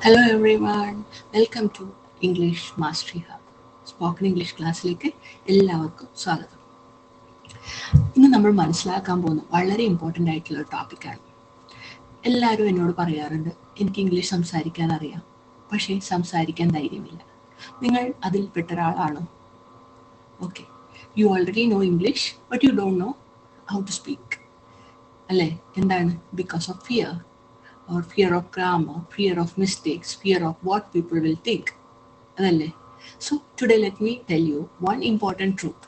Hello everyone, welcome to English Mastery Hub. Spoken English ക്ലാസ്സിലേക്ക് എല്ലാവർക്കും സ്വാഗതം. ഇന്ന് നമ്മൾ മനസ്സിലാക്കാൻ പോകുന്ന വളരെ ഇമ്പോർട്ടൻ്റ് ആയിട്ടുള്ള ഒരു ടോപ്പിക്കാണ്. എല്ലാവരും എന്നോട് പറയാറുണ്ട്, എനിക്ക് ഇംഗ്ലീഷ് സംസാരിക്കാൻ അറിയാം, പക്ഷേ സംസാരിക്കാൻ ധൈര്യമില്ല. നിങ്ങൾ അതിൽ പെട്ട ഒരാളാണോ? Okay, you already know English but you don't know how to speak അല്ലേ? എന്താണ്? Because of fear. Or fear of grammar, fear of mistakes, fear of what people will think. അതല്ലേ? So today let me tell you one important truth.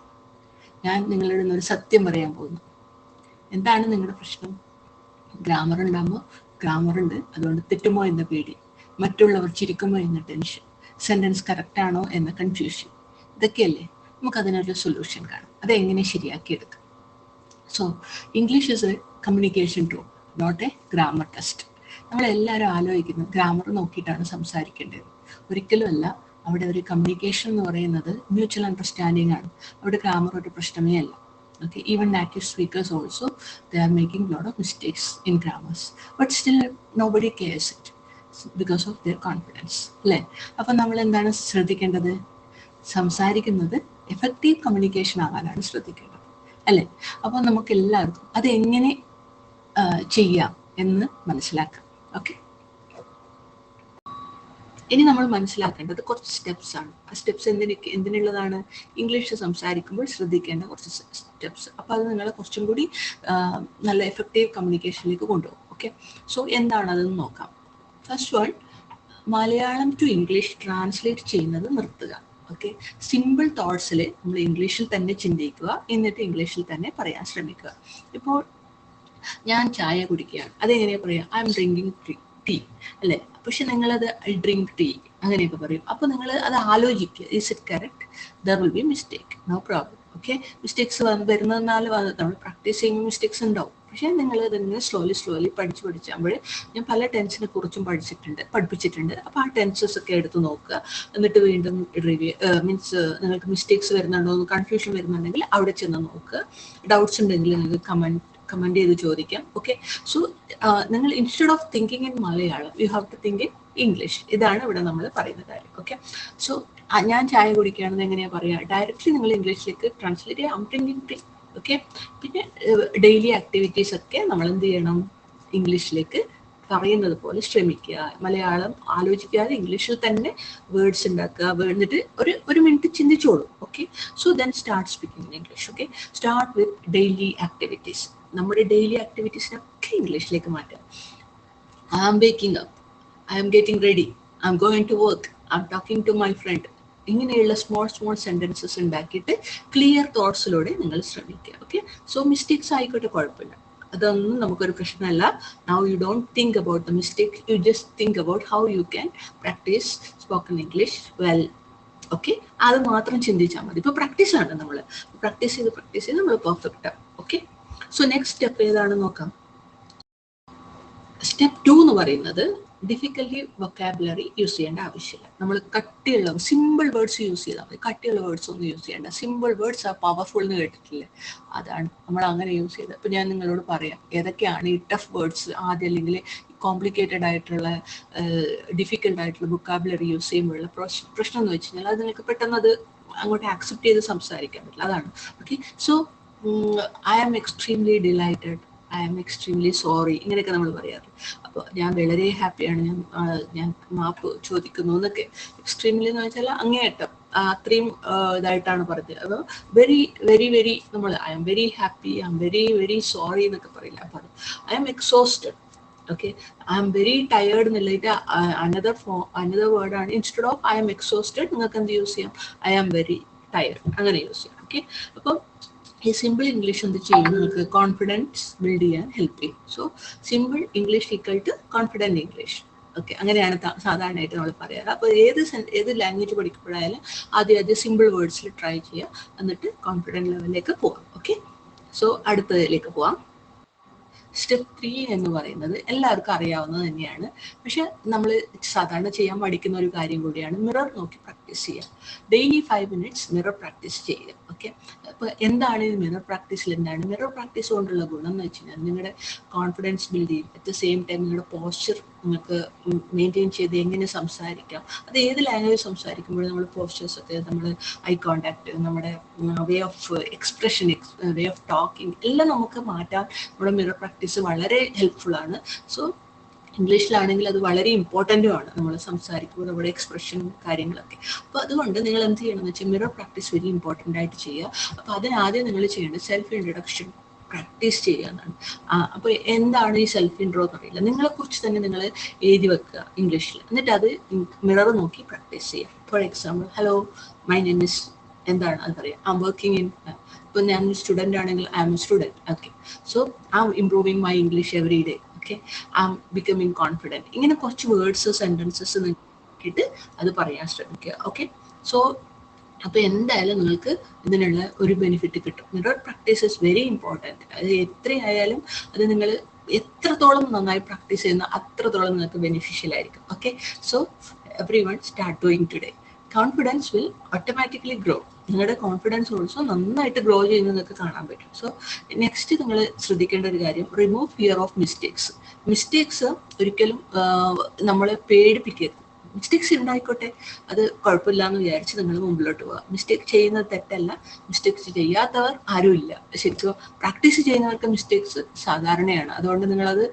ഞാൻ നിങ്ങളോട് ഇന്നൊരു സത്യം പറയാൻ പോകുന്നു. എന്താണ് നിങ്ങളുടെ പ്രശ്നം? ഗ്രാമർ ഉണ്ടാകുമ്പോൾ ഗ്രാമറുണ്ട്, അതുകൊണ്ട് തെറ്റുമോ എന്ന പേടി, മറ്റുള്ളവർ ചിരിക്കുമോ എന്ന ടെൻഷൻ, സെൻറ്റൻസ് കറക്റ്റാണോ എന്ന കൺഫ്യൂഷൻ, ഇതൊക്കെയല്ലേ? നമുക്കതിനൊരു സൊല്യൂഷൻ കാണാം. അതെങ്ങനെ ശരിയാക്കിയെടുക്കാം? So English is a communication tool, not a grammar test. നമ്മളെല്ലാവരും ആലോചിക്കുന്നത് ഗ്രാമർ നോക്കിയിട്ടാണ് സംസാരിക്കേണ്ടത്. ഒരിക്കലുമല്ല. അവിടെ ഒരു കമ്മ്യൂണിക്കേഷൻ എന്ന് പറയുന്നത് മ്യൂച്വൽ അണ്ടർസ്റ്റാൻഡിംഗ് ആണ്. അവിടെ ഗ്രാമർ ഒരു പ്രശ്നമേ അല്ല. Okay, even native speakers also they are making lot of mistakes in grammars, but still nobody cares it because of their confidence, അല്ലേ? അപ്പം നമ്മൾ എന്താണ് ശ്രദ്ധിക്കേണ്ടത്? സംസാരിക്കുന്നത് എഫക്റ്റീവ് കമ്മ്യൂണിക്കേഷൻ ആകാനാണ് ശ്രദ്ധിക്കേണ്ടത്, അല്ലേ? അപ്പോൾ നമുക്ക് എല്ലാവർക്കും അതെങ്ങനെ ചെയ്യാം എന്ന് മനസ്സിലാക്കാം. ഓക്കെ, ഇനി നമ്മൾ മനസ്സിലാക്കേണ്ടത് കുറച്ച് സ്റ്റെപ്സ് ആണ്. ആ സ്റ്റെപ്സ് എന്തിനുള്ളതാണ്? ഇംഗ്ലീഷ് സംസാരിക്കുമ്പോൾ ശ്രദ്ധിക്കേണ്ട കുറച്ച് സ്റ്റെപ്സ്. അപ്പോൾ അത് നിങ്ങളെ കുറച്ചും കൂടി നല്ല എഫക്റ്റീവ് കമ്മ്യൂണിക്കേഷനിലേക്ക് കൊണ്ടുപോകും. ഓക്കെ, സോ എന്താണതെന്ന് നോക്കാം. First one, Malayalam to English translate ചെയ്യുന്നത് നിർത്തുക. ഓക്കെ, സിമ്പിൾ തോട്ട്സിൽ നമ്മൾ ഇംഗ്ലീഷിൽ തന്നെ ചിന്തിക്കുക, എന്നിട്ട് ഇംഗ്ലീഷിൽ തന്നെ പറയാൻ ശ്രമിക്കുക. ഇപ്പോൾ ഞാൻ ചായ കുടിക്കുകയാണ്, അതെങ്ങനെയാണ് പറയുക? ഐ എം ഡ്രിങ്കിങ് ടീ, അല്ലേ? പക്ഷെ നിങ്ങളത് ഐ ഡ്രിങ്ക് ടീ അങ്ങനെയൊക്കെ പറയും. അപ്പോൾ നിങ്ങൾ അത് ആലോചിക്കുക, is it correct? There will be mistake, no problem. Okay, mistakes വരുന്നതിനാൽ നമ്മൾ പ്രാക്ടീസ് ചെയ്യുമ്പോൾ മിസ്റ്റേക്സ് ഉണ്ടാവും. പക്ഷേ നിങ്ങൾ ഇതിങ്ങനെ സ്ലോലി പഠിച്ചാകുമ്പോൾ ഞാൻ പല ടെൻസിനെ കുറിച്ചും പഠിപ്പിച്ചിട്ടുണ്ട്. അപ്പോൾ ആ ടെൻസസ് ഒക്കെ എടുത്ത് നോക്കുക, എന്നിട്ട് വീണ്ടും മീൻസ് നിങ്ങൾക്ക് മിസ്റ്റേക്സ് വരുന്നുണ്ടോ, കൺഫ്യൂഷൻ വരുന്നുണ്ടെങ്കിൽ അവിടെ ചെന്ന് നോക്കുക. ഡൗട്ട്സ് ഉണ്ടെങ്കിൽ നിങ്ങൾക്ക് കമൻറ്റ് ചെയ്ത് ചോദിക്കാം. ഓക്കെ, സോ നിങ്ങൾ instead of thinking in Malayalam you have to think in English. ഇതാണ് ഇവിടെ നമ്മൾ പറയുന്ന കാര്യം. ഓക്കെ, സോ ഞാൻ ചായ കുടിക്കുകയാണെന്ന് എങ്ങനെയാണ് പറയുക? ഡയറക്റ്റ്ലി നിങ്ങൾ ഇംഗ്ലീഷിലേക്ക് ട്രാൻസ്ലേറ്റ് ചെയ്യാം, I am drinking tea. Okay, പിന്നെ ഡെയിലി ആക്ടിവിറ്റീസ് ഒക്കെ നമ്മൾ എന്ത് ചെയ്യണം? ഇംഗ്ലീഷിലേക്ക് പറയുന്നത് പോലെ ശ്രമിക്കുക. മലയാളം ആലോചിക്കാതെ ഇംഗ്ലീഷിൽ തന്നെ വേർഡ്സ് ഉണ്ടാക്കുക. എന്നിട്ട് ഒരു മിനിറ്റ് ചിന്തിച്ചോളൂ. Okay, so then start speaking in English. Okay, start with daily activities. നമ്മുടെ ഡെയിലി ആക്ടിവിറ്റീസിനൊക്കെ ഇംഗ്ലീഷിലേക്ക് മാറ്റുക. I am waking up, I am getting ready, I am going to work, I am talking to my friend. ഇങ്ങനെയുള്ള small sentences ഉണ്ടാക്കിയിട്ട് clear തോട്ട്സിലൂടെ നിങ്ങൾ ശ്രമിക്കുക. Okay, so mistakes ആയിക്കോട്ടെ, കുഴപ്പമില്ല, അതൊന്നും നമുക്കൊരു പ്രശ്നമല്ല. Now you don't think about the mistake, you just think about how you can practice spoken English well. Okay, അത് മാത്രം ചിന്തിച്ചാൽ മതി. ഇപ്പോൾ പ്രാക്ടീസാണ്, നമ്മൾ പ്രാക്ടീസ് ചെയ്ത് നമ്മൾ പെർഫെക്റ്റ് ആവും. ഓക്കെ, സോ നെക്സ്റ്റ് സ്റ്റെപ്പ് ഏതാണെന്ന് നോക്കാം. സ്റ്റെപ്പ് 2 എന്ന് പറയുന്നത് ഡിഫിക്കൽട്ടി വൊക്കാബുലറി യൂസ് ചെയ്യേണ്ട ആവശ്യമില്ല. നമ്മൾ കട്ടിയുള്ള സിമ്പിൾ വേർഡ്സ് യൂസ് ചെയ്താൽ മതി. കട്ടിയുള്ള വേർഡ്സ് ഒന്നും യൂസ് ചെയ്യേണ്ട. സിമ്പിൾ വേർഡ്സ് ആ പവർഫുൾ എന്ന് കേട്ടിട്ടില്ലേ? അതാണ് നമ്മൾ അങ്ങനെ യൂസ് ചെയ്തത്. അപ്പോൾ ഞാൻ നിങ്ങളോട് പറയാം ഏതൊക്കെയാണ് ഈ ടഫ് വേർഡ്സ്. ആദ്യം അല്ലെങ്കിൽ കോംപ്ലിക്കേറ്റഡ് ആയിട്ടുള്ള ഡിഫിക്കൽട്ടായിട്ടുള്ള വൊക്കാബുലറി യൂസ് ചെയ്യുമ്പോഴുള്ള പ്രശ്നം എന്ന് വെച്ച് കഴിഞ്ഞാൽ അത് നിങ്ങൾക്ക് പെട്ടെന്ന് അത് അങ്ങോട്ട് ആക്സെപ്റ്റ് ചെയ്ത് സംസാരിക്കാൻ പറ്റില്ല. അതാണ്. Okay, so I am extremely delighted, I am extremely sorry, ഇങ്ങനെയൊക്കെ നമ്മൾ പറയാറ്. അപ്പോൾ ഞാൻ വളരെ ഹാപ്പിയാണ്, ഞാൻ മാപ്പ് ചോദിക്കുന്നു എന്നൊക്കെ. എക്സ്ട്രീംലി എന്ന് വെച്ചാൽ അങ്ങേയറ്റം അത്രയും ഇതായിട്ടാണ് പറഞ്ഞത്. അപ്പോൾ വെരി വെരി വെരി നമ്മൾ I am very happy, I am very very sorry എന്നൊക്കെ പറയില്ല. അപ്പോൾ I am exhausted. Okay, I am very tired എന്നുള്ളത് അനദർ വേർഡാണ്. Instead of I am exhausted നിങ്ങൾക്ക് എന്ത് യൂസ് ചെയ്യാം? ഐ ആം വെരി ടയേർഡ് അങ്ങനെ യൂസ് ചെയ്യാം. ഓക്കെ, അപ്പം ഈ സിമ്പിൾ ഇംഗ്ലീഷ് എന്ത് ചെയ്യും? നിങ്ങൾക്ക് കോൺഫിഡൻസ് ബിൽഡ് ചെയ്യാൻ ഹെൽപ്പ് ചെയ്യും. So simple English equal to confident English. Okay, അങ്ങനെയാണ് സാധാരണയായിട്ട് നമ്മൾ പറയാറ്. അപ്പോൾ ഏത് ലാംഗ്വേജ് പഠിക്കുമ്പോഴായാലും ആദ്യം സിമ്പിൾ വേർഡ്സിൽ ട്രൈ ചെയ്യുക, എന്നിട്ട് കോൺഫിഡൻറ്റ് ലെവലിലേക്ക് പോകാം. ഓക്കെ, സോ അടുത്തതിലേക്ക് പോവാം. സ്റ്റെപ്പ് 3 എന്ന് പറയുന്നത് എല്ലാവർക്കും അറിയാവുന്നത് തന്നെയാണ്, പക്ഷെ നമ്മൾ സാധാരണ ചെയ്യാൻ പഠിക്കുന്ന ഒരു കാര്യം കൂടിയാണ്. മിറർ നോക്കി പ്രാക്ടീസ് ചെയ്യുക. ഡെയിലി 5 minutes മിറർ പ്രാക്ടീസ് ചെയ്യുക. ഓക്കെ, അപ്പോൾ എന്താണ് ഈ മിറർ പ്രാക്ടീസിൽ എന്താണ്? മിറർ പ്രാക്ടീസ് കൊണ്ടുള്ള ഗുണം എന്ന് വെച്ച് കഴിഞ്ഞാൽ നിങ്ങളുടെ കോൺഫിഡൻസ് ബിൽഡ് ചെയ്യും. അറ്റ് ദ സെയിം ടൈം നിങ്ങളുടെ പോസ്ചർ നിങ്ങൾക്ക് മെയിൻറ്റെയിൻ ചെയ്ത് എങ്ങനെ സംസാരിക്കാം, അത് ഏത് ലാംഗ്വേജ് സംസാരിക്കുമ്പോഴും നമ്മൾ പോസ്ചേഴ്സ് ഒക്കെ, നമ്മൾ ഐ കോണ്ടാക്ട്, നമ്മുടെ way of expression, way of talking എല്ലാം നമുക്ക് മാറ്റാൻ നമ്മുടെ മിറർ പ്രാക്ടീസ് വളരെ ഹെൽപ്ഫുൾ ആണ്. സോ ഇംഗ്ലീഷിലാണെങ്കിൽ അത് വളരെ ഇമ്പോർട്ടൻറ്റുമാണ്, നമ്മൾ സംസാരിക്കുമ്പോൾ നമ്മുടെ എക്സ്പ്രഷനും കാര്യങ്ങളൊക്കെ. അപ്പോൾ അതുകൊണ്ട് നിങ്ങൾ എന്ത് ചെയ്യണമെന്ന് വെച്ചാൽ മിറർ പ്രാക്ടീസ് വെരി ഇമ്പോർട്ടൻ്റ് ആയിട്ട് ചെയ്യുക. അപ്പോൾ അതിനാദ്യം നിങ്ങൾ ചെയ്യേണ്ടത് സെൽഫ് ഇൻട്രൊഡക്ഷൻ പ്രാക്ടീസ് ചെയ്യുക എന്നാണ്. അപ്പോൾ എന്താണ് ഈ സെൽഫ് ഇൻട്രോ എന്ന് അറിയില്ല, നിങ്ങളെക്കുറിച്ച് തന്നെ നിങ്ങൾ എഴുതി വെക്കുക ഇംഗ്ലീഷിൽ, എന്നിട്ട് അത് മിറർ നോക്കി പ്രാക്ടീസ് ചെയ്യുക. For example, hello my name is എന്താണ് അതറിയാം, ഐ എം വർക്കിംഗ് ഇൻ, ഇപ്പോൾ ഞാൻ സ്റ്റുഡൻ്റ് ആണെങ്കിൽ I M A student. Okay, so I M improving my English every day. Okay, I M becoming confident. ഇങ്ങനെ കുറച്ച് words, sentences നോക്കിയിട്ട് അത് പറയാൻ ശ്രമിക്കുക. ഓക്കെ, സോ അപ്പോൾ എന്തായാലും നിങ്ങൾക്ക് ഇതിനുള്ള ഒരു ബെനിഫിറ്റ് കിട്ടും. Mirror practice is very important. അത് എത്രയായാലും അത് നിങ്ങൾ എത്രത്തോളം നന്നായി പ്രാക്ടീസ് ചെയ്യുന്ന അത്രത്തോളം നിങ്ങൾക്ക് ബെനിഫിഷ്യൽ ആയിരിക്കും. Okay, so every one start doing today. Confidence will automatically grow. നിങ്ങളുടെ കോൺഫിഡൻസ് ഓൾസോ നന്നായിട്ട് ഗ്രോ ചെയ്യുന്നത് നിങ്ങൾക്ക് കാണാൻ പറ്റും. സോ നെക്സ്റ്റ് നിങ്ങൾ ശ്രദ്ധിക്കേണ്ട ഒരു കാര്യം, remove fear of mistakes. Mistakes ഒരിക്കലും നമ്മളെ പേടിപ്പിക്കരുത്. മിസ്റ്റേക്സ് ഉണ്ടായിക്കോട്ടെ, അത് കുഴപ്പമില്ല എന്ന് വിചാരിച്ച് നിങ്ങൾ മുമ്പിലോട്ട് പോവുക. മിസ്റ്റേക്ക് ചെയ്യുന്നത് തെറ്റല്ല, മിസ്റ്റേക്സ് ചെയ്യാത്തവർ ആരുമില്ല. ശരിക്കും പ്രാക്ടീസ് ചെയ്യുന്നവർക്ക് മിസ്റ്റേക്സ് സാധാരണയാണ്. അതുകൊണ്ട് നിങ്ങളത്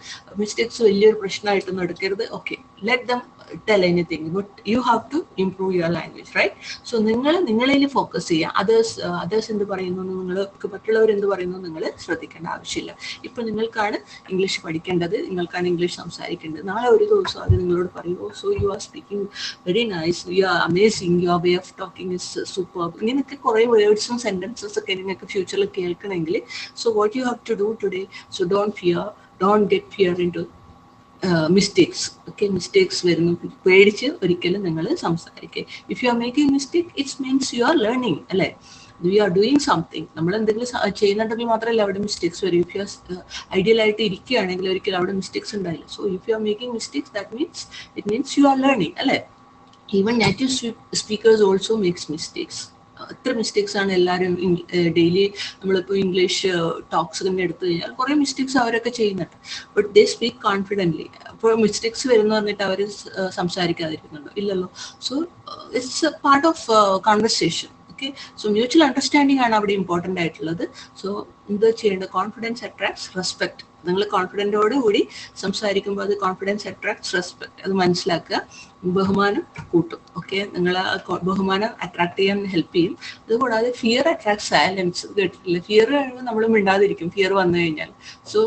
മിസ്റ്റേക്സ് വലിയൊരു പ്രശ്നമായിട്ടൊന്നും എടുക്കരുത്. Okay, let them tell anything, but you have to improve your language, right? So നിങ്ങളിൽ ഫോക്കസ് ചെയ്യുക. അതേഴ്സ് എന്ത് പറയുന്നു, നിങ്ങൾക്ക് മറ്റുള്ളവർ എന്ത് പറയുന്നു നിങ്ങൾ ശ്രദ്ധിക്കേണ്ട ആവശ്യമില്ല. ഇപ്പം നിങ്ങൾക്കാണ് ഇംഗ്ലീഷ് പഠിക്കേണ്ടത്, നിങ്ങൾക്കാണ് ഇംഗ്ലീഷ് സംസാരിക്കേണ്ടത്. നാളെ ഒരു ദിവസം അത് നിങ്ങളോട് പറയുമോ, so you are speaking very nice, you are amazing, your way of talking is superb. ഇങ്ങനെയൊക്കെ കുറേ വേർഡ്സും സെൻറ്റൻസസ് ഒക്കെ നിങ്ങൾക്ക് ഫ്യൂച്ചറിൽ കേൾക്കണമെങ്കിൽ, so what you have to do today, so don't get fear into mistakes. Okay, mistakes വരുന്നു പേടിച്ച് ഒരിക്കലും നിങ്ങൾ സംസാരിക്കുക. If you are making mistake, it's means you are learning, അല്ലേ? We are doing something. നമ്മൾ എന്തെങ്കിലും ചെയ്യുന്നുണ്ടെങ്കിൽ മാത്രമല്ല അവിടെ മിസ്റ്റേക്സ് വരും. ഇഫ് യു ആർ ഐഡിയലായിട്ട് ഇരിക്കുകയാണെങ്കിൽ ഒരിക്കലും അവിടെ മിസ്റ്റേക്സ് ഉണ്ടായില്ല. So if you are making mistakes, it means you are learning, അല്ലേ? Even native speakers also makes mistakes. എത്ര മിസ്റ്റേക്സ് ആണ് എല്ലാവരും ഡെയിലി നമ്മളിപ്പോൾ ഇംഗ്ലീഷ് ടോക്സ് തന്നെ എടുത്തു കഴിഞ്ഞാൽ കുറേ മിസ്റ്റേക്സ് അവരൊക്കെ ചെയ്യുന്നുണ്ട്. But they speak confidently. അപ്പോൾ മിസ്റ്റേക്സ് വരുന്ന പറഞ്ഞിട്ട് അവർ സംസാരിക്കാതിരിക്കുന്നുണ്ടോ? ഇല്ലല്ലോ. So it's A part of conversation. Okay, so mutual understanding ആണ് അവിടെ ഇമ്പോർട്ടൻ്റ് ആയിട്ടുള്ളത്. സോ എന്ത് ചെയ്യേണ്ടത്, കോൺഫിഡൻസ് അട്രാക്ട്സ് റെസ്പെക്ട്. നിങ്ങൾ കോൺഫിഡൻറ്റോട് കൂടി സംസാരിക്കുമ്പോൾ അത് കോൺഫിഡൻസ് അട്രാക്ട്സ് റെസ്പെക്ട്, അത് മനസ്സിലാക്കുക. ബഹുമാനം കൂട്ടും. ഓക്കെ, നിങ്ങൾ ബഹുമാനം അട്രാക്ട് ചെയ്യാൻ ഹെൽപ്പ് ചെയ്യും. അതുകൂടാതെ ഫിയർ അട്രാക്ട് സൈലൻസ്. കേട്ടിട്ടില്ല? ഫിയർ നമ്മൾ മിണ്ടാതിരിക്കും, ഫിയർ വന്നു കഴിഞ്ഞാൽ. സോ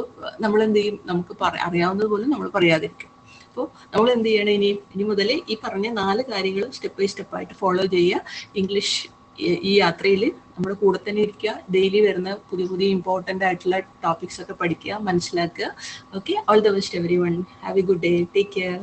നമ്മൾ എന്ത് ചെയ്യും, നമുക്ക് അറിയാവുന്നത് പോലും നമ്മൾ പറയാതിരിക്കും. അപ്പോൾ നമ്മൾ എന്ത് ചെയ്യണം, ഇനി മുതൽ ഈ പറഞ്ഞ 4 കാര്യങ്ങൾ സ്റ്റെപ്പ് ബൈ സ്റ്റെപ്പായിട്ട് ഫോളോ ചെയ്യുക. ഇംഗ്ലീഷ് ഈ യാത്രയിൽ നമ്മുടെ കൂടെ തന്നെ ഇരിക്കുക. ഡെയിലി വരുന്ന പുതിയ ഇമ്പോർട്ടൻ്റ് ആയിട്ടുള്ള ടോപ്പിക്സ് ഒക്കെ പഠിക്കുക, മനസ്സിലാക്കുക. Okay, all the best every one. Have A good day. Take care.